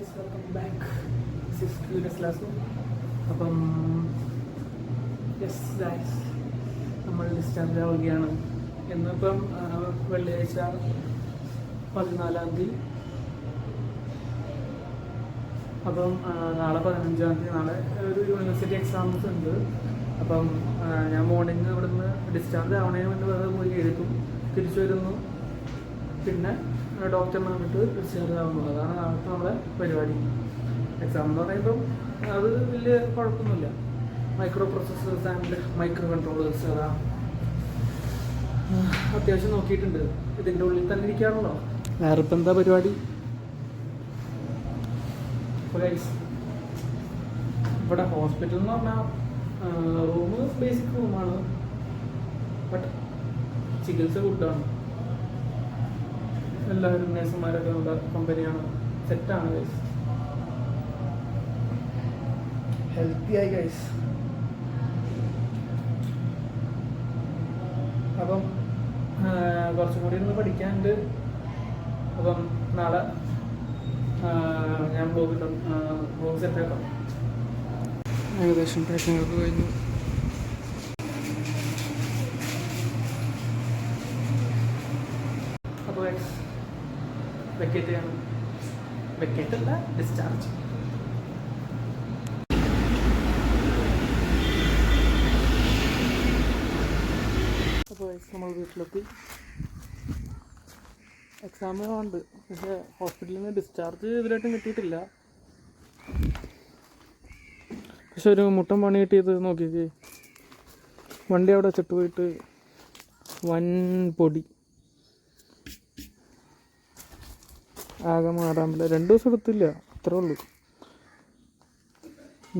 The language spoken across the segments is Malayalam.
Guys, welcome back. This is curious Lasu. അപ്പം യെസ് ഗൈസ്, നമ്മൾ ഡിസ്ചാർജ് ആവുകയാണ്. ഇന്നിപ്പം വെള്ളിയാഴ്ച 14-ാം തീയതി. അപ്പം നാളെ 15-ാം തീയതി, നാളെ ഒരു യൂണിവേഴ്സിറ്റി എക്സാംസ് ഉണ്ട്. അപ്പം ഞാൻ മോർണിംഗ് ഇവിടെ നിന്ന് ഡിസ്ചാർജ് ആവണതിന് മുന്നേ വേറെ പോയി എഴുതും, തിരിച്ചു വരുന്നു, പിന്നെ ഡോക്ടറിനെ വന്നിട്ട് ഡിസ്ചാർജ് ആവുന്നു. അതാണ് നാളത്തെ നമ്മളെ പരിപാടി. എക്സാം എന്ന് പറയുമ്പം അത് വലിയ കുഴപ്പമൊന്നുമില്ല. Micro processors and micro controllers, അതാ അത്യാവശ്യം നോക്കിയിട്ടുണ്ട്. ഇതിൻ്റെ ഉള്ളിൽ തന്നെ ഇരിക്കാറുണ്ടോ, വേറെ ഇപ്പം എന്താ പരിപാടി. ഇവിടെ ഹോസ്പിറ്റൽ എന്ന് പറഞ്ഞാൽ റൂം ബേസിക് റൂമാണ്, ബട്ട് ചികിത്സ ഗുഡാണ്. എല്ലാവരും നേഴ്സുമാരൊക്കെ ഉള്ള കമ്പനിയാണ്, സെറ്റാണ് ഗൈസ്, ഹെൽത്തി ആയി ഗൈസ്. അപ്പം കുറച്ചും കൂടി ഒന്ന് പഠിക്കാനുണ്ട്. അപ്പം നാളെ ഞാൻ ബ്ലോഗ് സെറ്റാക്കാം. ഏകദേശം പാക്കിങ്ങൊക്കെ കഴിഞ്ഞു. അപ്പോൾ വെക്കേറ്റ് ചെയ്യണം. വെക്കേറ്റ് അല്ല, ഡിസ്ചാർജ്. അപ്പോൾ നമ്മൾ വീട്ടിലെത്തി. എക്സാം ഉണ്ട്, പക്ഷേ ഹോസ്പിറ്റലിൽ നിന്ന് ഡിസ്ചാർജ് ഇതിലായിട്ടും കിട്ടിയിട്ടില്ല. പക്ഷെ ഒരു മുട്ടൻ പണി കിട്ടിയത് നോക്കിക്കേ, വണ്ടി അവിടെ വെച്ചിട്ട് പോയിട്ട് വൻ പൊടി, ആകെ മാറാൻ പറ്റില്ല. 2 ദിവസം എടുത്തില്ല, അത്രേ ഉള്ളൂ.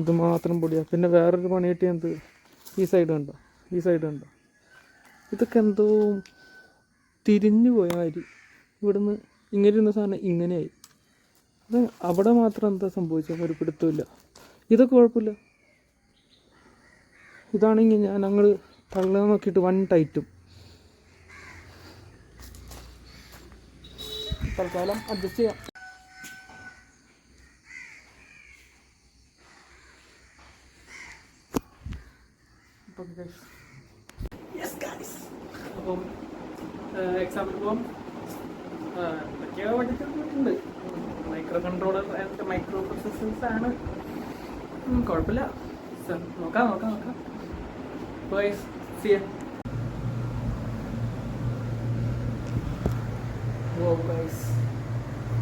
ഇതുമാത്രം പൊടിയാണ്. പിന്നെ വേറൊരു പണി കിട്ടിയത് ഈ സൈഡ് കണ്ടോ, ഇതൊക്കെ എന്തോ തിരിഞ്ഞു പോയ മാതിരി. ഇവിടുന്ന് ഇങ്ങനെ ഇരുന്ന സാധനം ഇങ്ങനെയായി. അത് അവിടെ മാത്രം എന്താ സംഭവിച്ചത് ഒരു പിടുത്തമില്ല. ഇതൊക്കെ കുഴപ്പമില്ല. ഇതാണെങ്കിൽ ഞാൻ അങ്ങോട്ട് തള്ളാൻ നോക്കിയിട്ട് വൺ ടൈറ്റും. തൽക്കാലം അഡ്ജസ്റ്റ് ചെയ്യാം. അപ്പം എക്സാമ്പിൾ പോകാം. എന്തൊക്കെയോ പഠിച്ചിട്ടുണ്ട്. Micro controller and micro processors ആണ്. കുഴപ്പമില്ല, നോക്കാം. See ya. ഓ ഗൈസ്,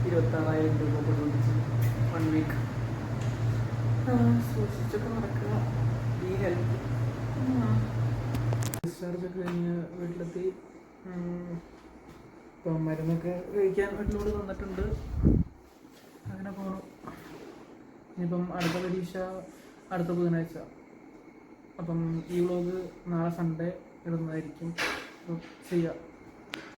26,000 രൂപ കൊടുത്ത് 1 വീക്ക്. സൂക്ഷിച്ചൊക്കെ നടക്കുക. ഈ ഹെൽത്ത്. ഡിസ്ചാർജൊക്കെ കഴിഞ്ഞ് വീട്ടിലെത്തി. ഇപ്പം മരുന്നൊക്കെ കഴിക്കാൻ വീട്ടിലോട് തന്നിട്ടുണ്ട്. അങ്ങനെ പോകണം. ഇനിയിപ്പം അടുത്ത പരീക്ഷ അടുത്ത ബുധനാഴ്ച. അപ്പം ഈ വ്ലോഗ് നാളെ സൺഡേ ഇടുന്നതായിരിക്കും. ചെയ്യാം.